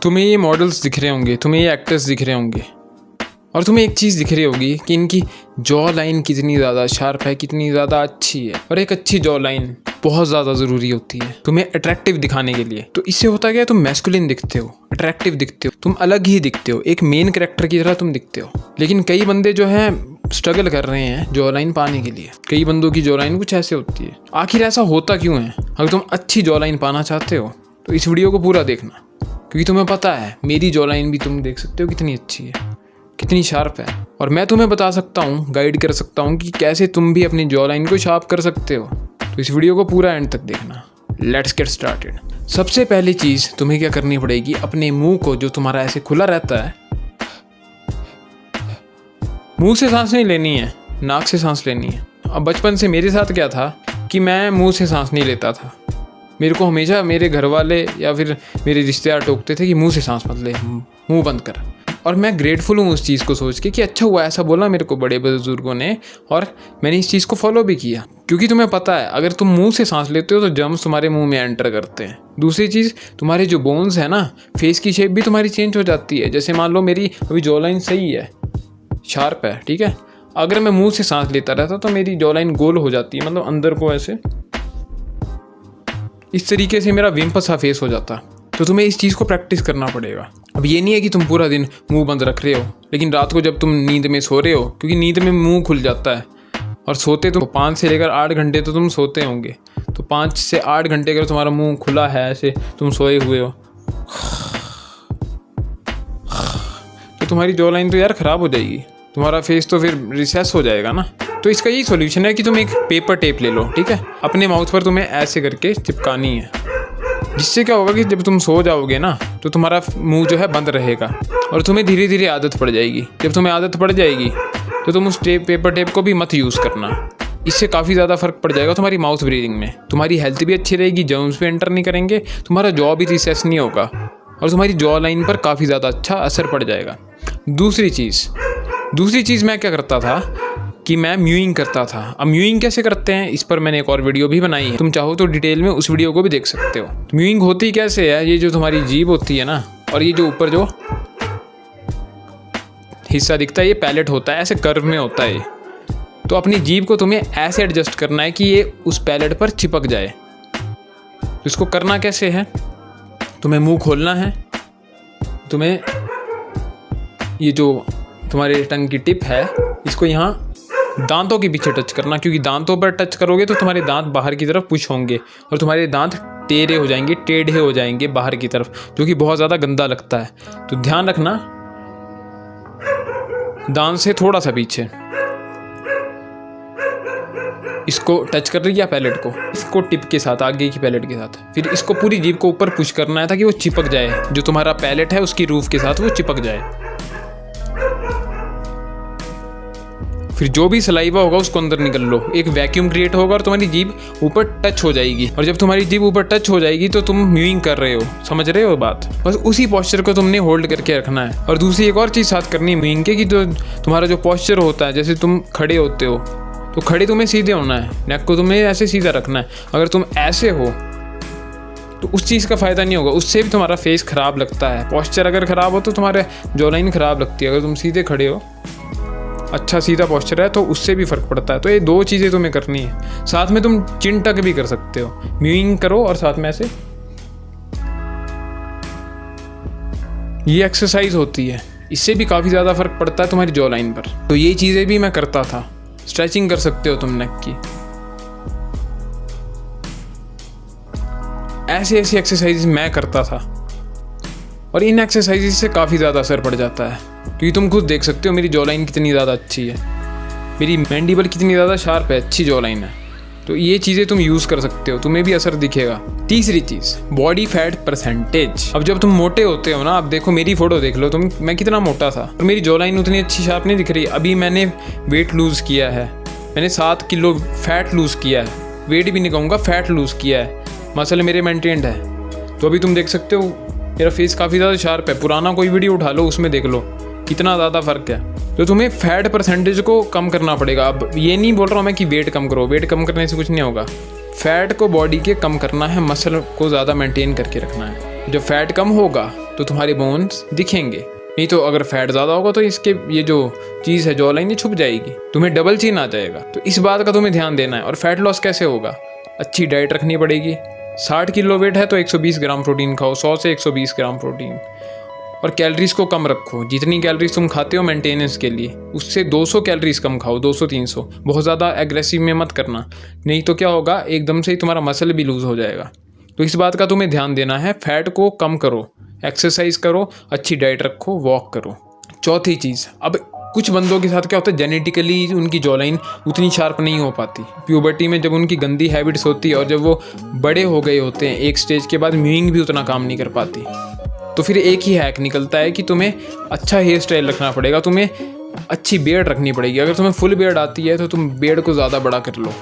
तुम्हें ये मॉडल्स दिख रहे होंगे, तुम्हें ये एक्टर्स दिख रहे होंगे और तुम्हें एक चीज़ दिख रही होगी कि इनकी जॉ लाइन कितनी ज़्यादा शार्प है, कितनी ज़्यादा अच्छी है। और एक अच्छी जॉ लाइन बहुत ज़्यादा ज़रूरी होती है तुम्हें अट्रैक्टिव दिखाने के लिए। तो इससे होता क्या है, तुम मैस्कुलिन दिखते हो, अट्रैक्टिव दिखते हो, तुम अलग ही दिखते हो, एक मेन कैरेक्टर की तरह तुम दिखते हो। लेकिन कई बंदे जो हैं स्ट्रगल कर रहे हैं जॉ लाइन पाने के लिए। कई बंदों की जॉ लाइन कुछ ऐसे होती है। आखिर ऐसा होता क्यों है? अगर तुम अच्छी जॉ लाइन पाना चाहते हो तो इस वीडियो को पूरा देखना, क्योंकि तुम्हें पता है मेरी जॉ लाइन भी तुम देख सकते हो कितनी अच्छी है, कितनी शार्प है। और मैं तुम्हें बता सकता हूँ, गाइड कर सकता हूँ कि कैसे तुम भी अपनी जॉ लाइन को शार्प कर सकते हो। तो इस वीडियो को पूरा एंड तक देखना। Let's get started. सबसे पहली चीज़ तुम्हें क्या करनी पड़ेगी, अपने मुंह को जो तुम्हारा ऐसे खुला रहता है, मुंह से सांस नहीं लेनी है, नाक से सांस लेनी है। अब बचपन से मेरे साथ क्या था कि मैं मुंह से सांस नहीं लेता था। मेरे को हमेशा मेरे घर वाले या फिर मेरे रिश्तेदार टोकते थे कि मुंह से सांस मत ले, मुंह बंद कर। और मैं ग्रेटफुल हूँ उस चीज़ को सोच के कि अच्छा हुआ ऐसा बोला मेरे को बड़े बुजुर्गों ने, और मैंने इस चीज़ को फॉलो भी किया। क्योंकि तुम्हें पता है अगर तुम मुंह से सांस लेते हो तो जर्म्स तुम्हारे मुंह में एंटर करते हैं। दूसरी चीज़, तुम्हारे जो बोन्स है ना, फेस की शेप भी तुम्हारी चेंज हो जाती है। जैसे मान लो मेरी अभी जॉ लाइन सही है, शार्प है, ठीक है। अगर मैं मुंह से सांस लेता रहता तो मेरी जॉ लाइन गोल हो जाती है, मतलब अंदर को ऐसे, इस तरीके से मेरा विम्प सा फेस हो जाता। तो तुम्हें इस चीज़ को प्रैक्टिस करना पड़ेगा। अब ये नहीं है कि तुम पूरा दिन मुंह बंद रख रहे हो, लेकिन रात को जब तुम नींद में सो रहे हो, क्योंकि नींद में मुंह खुल जाता है, और सोते तो 5 से लेकर 8 घंटे तो तुम सोते होंगे। तो 5 से 8 घंटे अगर तुम्हारा मुंह खुला है, ऐसे तुम सोए हुए हो, तो तुम्हारी जॉ लाइन तो यार ख़राब हो जाएगी, तुम्हारा फेस तो फिर रिसेस हो जाएगा ना। तो इसका यही सॉल्यूशन है कि तुम एक पेपर टेप ले लो, ठीक है। अपने माउथ पर तुम्हें ऐसे करके चिपकानी है, जिससे क्या होगा कि जब तुम सो जाओगे ना तो तुम्हारा मुंह जो है बंद रहेगा और तुम्हें धीरे धीरे आदत पड़ जाएगी। जब तुम्हें आदत पड़ जाएगी तो तुम उस पेपर टेप को भी मत यूज़ करना। इससे काफ़ी ज़्यादा फ़र्क पड़ जाएगा तुम्हारी माउथ ब्रीदिंग में। तुम्हारी हेल्थ भी अच्छी रहेगी, जर्म्स भी एंटर नहीं करेंगे, तुम्हारा जॉ भी रिसेस नहीं होगा और तुम्हारी जॉ लाइन पर काफ़ी ज़्यादा अच्छा असर पड़ जाएगा। दूसरी चीज़ मैं क्या करता था कि मैं म्यूइंग करता था। अब म्यूइंग कैसे करते हैं, इस पर मैंने एक और वीडियो भी बनाई है, तुम चाहो तो डिटेल में उस वीडियो को भी देख सकते हो। म्यूइंग होती कैसे है, ये जो तुम्हारी जीभ होती है ना, और ये जो ऊपर जो हिस्सा दिखता है ये पैलेट होता है, ऐसे कर्व में होता है। तो अपनी जीभ को तुम्हें ऐसे एडजस्ट करना है कि ये उस पैलेट पर चिपक जाए। तो इसको करना कैसे है, तुम्हें मुंह खोलना है, तुम्हें ये जो तुम्हारे टंग की टिप है इसको यहाँ दांतों के पीछे टच करना, क्योंकि दांतों पर टच करोगे तो तुम्हारे दांत बाहर की तरफ पुश होंगे और तुम्हारे दांत टेढ़े हो जाएंगे, टेढ़े हो जाएंगे बाहर की तरफ, जो कि बहुत ज़्यादा गंदा लगता है। तो ध्यान रखना, दांत से थोड़ा सा पीछे इसको टच कर लिया पैलेट को, इसको टिप के साथ, आगे की पैलेट के साथ, फिर इसको पूरी जीभ को ऊपर पुश करना है ताकि वो चिपक जाए, जो तुम्हारा पैलेट है उसकी रूफ के साथ वो चिपक जाए। फिर जो भी सलाइवा होगा उसको अंदर निकल लो, एक वैक्यूम क्रिएट होगा और तुम्हारी जीभ ऊपर टच हो जाएगी। और जब तुम्हारी जीभ ऊपर टच हो जाएगी तो तुम म्यूइंग कर रहे हो, समझ रहे हो बात। बस उसी पोस्चर को तुमने होल्ड करके रखना है। और दूसरी एक और चीज़ साथ करनी है म्यूइंग के, कि जो तुम्हारा जो पोस्चर होता है, जैसे तुम खड़े होते हो तो खड़े तुम्हें सीधे होना है, नेक को तुम्हें ऐसे सीधा रखना है। अगर तुम ऐसे हो तो उस चीज़ का फ़ायदा नहीं होगा, उससे भी तुम्हारा फेस ख़राब लगता है। पोस्चर अगर ख़राब हो तो तुम्हारे जॉ लाइन ख़राब लगती है। अगर तुम सीधे खड़े हो, अच्छा सीधा पोस्चर है, तो उससे भी फ़र्क पड़ता है। तो ये 2 चीज़ें तुम्हें करनी है। साथ में तुम चिन टक भी कर सकते हो, म्यूइंग करो और साथ में ऐसे, ये एक्सरसाइज होती है, इससे भी काफ़ी ज़्यादा फ़र्क पड़ता है तुम्हारी जॉ लाइन पर। तो ये चीज़ें भी मैं करता था। स्ट्रेचिंग कर सकते हो तुम नेक की, ऐसी एक्सरसाइज मैं करता था और इन एक्सरसाइज से काफ़ी ज़्यादा असर पड़ जाता है। क्योंकि तुम खुद देख सकते हो मेरी जॉ लाइन कितनी ज़्यादा अच्छी है, मेरी मैंडिबल कितनी ज़्यादा शार्प है, अच्छी जॉ लाइन है। तो ये चीज़ें तुम यूज़ कर सकते हो, तुम्हें भी असर दिखेगा। तीसरी चीज़, बॉडी फैट परसेंटेज। अब जब तुम मोटे होते हो ना, अब देखो मेरी फ़ोटो देख लो तुम, मैं कितना मोटा था और मेरी जॉ लाइन उतनी अच्छी शार्प नहीं दिख रही। अभी मैंने वेट लूज़ किया है, मैंने 7 किलो फैट लूज़ किया है, वेट भी नहीं कहूँगा, फैट लूज़ किया है, मसल मेरे मेंटेन्ड है। तो अभी तुम देख सकते हो मेरा फेस काफ़ी ज़्यादा शार्प है। पुराना कोई वीडियो उठा लो, उसमें देख लो कितना ज़्यादा फ़र्क है। तो तुम्हें फैट परसेंटेज को कम करना पड़ेगा। अब ये नहीं बोल रहा हूँ मैं कि वेट कम करो, वेट कम करने से कुछ नहीं होगा। फैट को बॉडी के कम करना है, मसल को ज़्यादा मेंटेन करके रखना है। जब फैट कम होगा तो तुम्हारे बोन्स दिखेंगे। नहीं तो अगर फैट ज़्यादा होगा तो इसके ये जो चीज़ है जॉ लाइन ये छुप जाएगी, तुम्हें डबल चिन आ जाएगा। तो इस बात का तुम्हें ध्यान देना है। और फैट लॉस कैसे होगा? अच्छी डाइट रखनी पड़ेगी। 60 किलो वेट है तो 120 ग्राम प्रोटीन खाओ, 100 से 120 ग्राम प्रोटीन। और कैलोरीज को कम रखो। जितनी कैलोरीज तुम खाते हो मेंटेनेंस के लिए, उससे 200 कैलोरीज कम खाओ, 200-300। बहुत ज़्यादा एग्रेसिव में मत करना, नहीं तो क्या होगा, एकदम से ही तुम्हारा मसल भी लूज़ हो जाएगा। तो इस बात का तुम्हें ध्यान देना है। फैट को कम करो, एक्सरसाइज करो, अच्छी डाइट रखो, वॉक करो। चौथी चीज़, अब कुछ बंदों के साथ क्या होता है, जेनेटिकली उनकी जॉ लाइन उतनी शार्प नहीं हो पाती। प्यूबर्टी में जब उनकी गंदी हैबिट्स होती है और जब वो बड़े हो गए होते हैं एक स्टेज के बाद, म्यूइंग भी उतना काम नहीं कर पाती। तो फिर एक ही हैक निकलता है कि तुम्हें अच्छा हेयर स्टाइल रखना पड़ेगा, तुम्हें अच्छी बियर्ड रखनी पड़ेगी। अगर तुम्हें फुल बियर्ड आती है तो तुम बियर्ड को ज़्यादा बड़ा कर लो।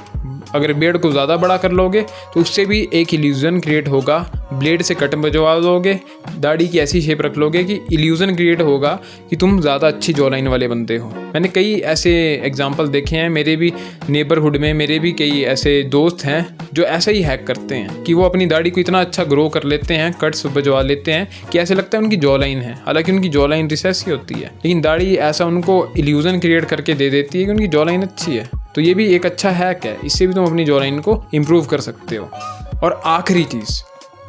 अगर बियर्ड को ज़्यादा बड़ा कर लोगे तो उससे भी एक इल्यूज़न क्रिएट होगा। ब्लेड से कट बजवा दोगे, दाढ़ी की ऐसी शेप रख लोगे कि इल्यूज़न क्रिएट होगा कि तुम ज़्यादा अच्छी जॉ लाइन वाले बनते हो। मैंने कई ऐसे एग्जांपल देखे हैं, मेरे भी नेबरहुड में मेरे भी कई ऐसे दोस्त हैं जो ऐसा ही हैक करते हैं कि वो अपनी दाढ़ी को इतना अच्छा ग्रो कर लेते हैं, कट्स बजवा लेते हैं कि ऐसे लगता है उनकी जॉ लाइन है, हालांकि उनकी जॉ लाइन रिसेस ही होती है। लेकिन दाढ़ी ऐसा उनको इल्यूज़न क्रिएट करके दे देती है कि उनकी जॉ लाइन अच्छी है। तो ये भी एक अच्छा हैक है, इससे भी तुम अपनी जॉ लाइन को इम्प्रूव कर सकते हो। और आखिरी चीज़,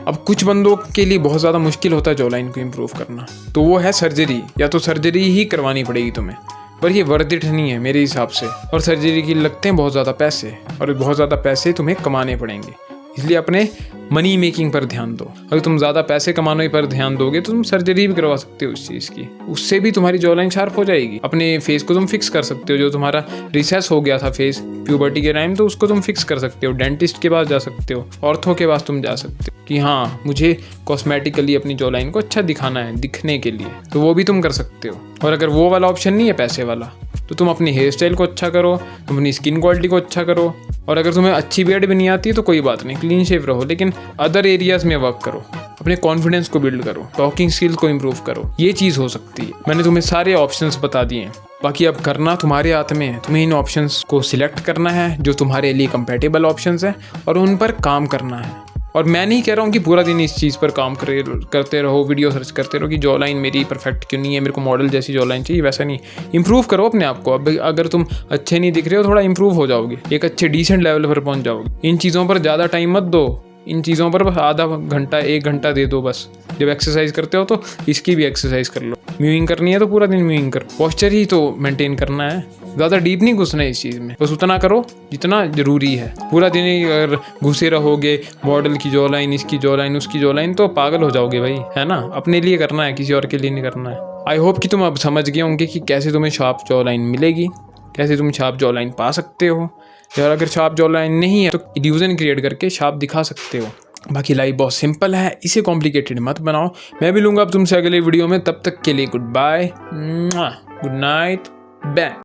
अब कुछ बंदों के लिए बहुत ज़्यादा मुश्किल होता है जॉ लाइन को इम्प्रूव करना, तो वो है सर्जरी। या तो सर्जरी ही करवानी पड़ेगी तुम्हें, पर ये वर्थ इट नहीं है मेरे हिसाब से। और सर्जरी के लगते हैं बहुत ज़्यादा पैसे, और बहुत ज़्यादा पैसे तुम्हें कमाने पड़ेंगे। इसलिए अपने मनी मेकिंग पर ध्यान दो। अगर तुम ज़्यादा पैसे कमाने पर ध्यान दोगे तो तुम सर्जरी भी करवा सकते हो उस चीज़ की, उससे भी तुम्हारी जॉ लाइन शार्प हो जाएगी। अपने फेस को तुम फिक्स कर सकते हो, जो तुम्हारा रिसेस हो गया था फेस प्यूबर्टी के टाइम, तो उसको तुम फिक्स कर सकते हो। डेंटिस्ट के पास जा सकते हो, ऑर्थो के पास तुम जा सकते हो कि हाँ मुझे कॉस्मेटिकली अपनी जॉ लाइन को अच्छा दिखाना है, दिखने के लिए, तो वो भी तुम कर सकते हो। और अगर वो वाला ऑप्शन नहीं है पैसे वाला, तो तुम अपनी हेयर स्टाइल को अच्छा करो, तुम अपनी स्किन क्वालिटी को अच्छा करो। और अगर तुम्हें अच्छी बियर्ड भी नहीं आती है तो कोई बात नहीं, क्लीन शेव रहो, लेकिन अदर एरियाज में वर्क करो। अपने कॉन्फिडेंस को बिल्ड करो, टॉकिंग स्किल को इम्प्रूव करो। ये चीज़ हो सकती है। मैंने तुम्हें सारे ऑप्शंस बता दिए हैं, बाकी अब करना तुम्हारे हाथ में है। तुम्हें इन ऑप्शंस को सिलेक्ट करना है जो तुम्हारे लिए कंपेटेबल ऑप्शंस हैं, और उन पर काम करना है। और मैं नहीं कह रहा हूँ कि पूरा दिन इस चीज़ पर काम करते रहो, वीडियो सर्च करते रहो कि जॉ लाइन मेरी परफेक्ट क्यों नहीं है, मेरे को मॉडल जैसी जॉ लाइन चाहिए, वैसा नहीं। इंप्रूव करो अपने आप को। अब अगर तुम अच्छे नहीं दिख रहे हो, थोड़ा इंप्रूव हो जाओगे, एक अच्छे डिसेंट लेवल पर पहुँच जाओगे। इन चीज़ों पर ज़्यादा टाइम मत दो, इन चीज़ों पर बस आधा घंटा 1 घंटा दे दो बस। जब एक्सरसाइज करते हो तो इसकी भी एक्सरसाइज कर लो। म्यूइंग करनी है तो पूरा दिन म्यूइंग करो। पोस्चर ही तो मेंटेन करना है, ज़्यादा डीप नहीं घुसना है इस चीज़ में, बस उतना करो जितना ज़रूरी है। पूरा दिन ही अगर घुसे रहोगे मॉडल की जॉ लाइन, इसकी जॉ लाइन, उसकी जॉ लाइन, तो पागल हो जाओगे भाई, है ना। अपने लिए करना है, किसी और के लिए नहीं करना है। आई होप कि तुम अब समझ गए होंगे कि कैसे तुम्हें शार्प जॉ लाइन मिलेगी, कैसे तुम शार्प जॉ लाइन पा सकते हो। और अगर शार्प जॉ लाइन नहीं है तो इल्यूजन क्रिएट करके शार्प दिखा सकते हो। बाकी लाइफ बहुत सिंपल है, इसे कॉम्प्लिकेटेड मत बनाओ। मैं भी लूँगा अब तुमसे अगले वीडियो में, तब तक के लिए good bye, good night, bye.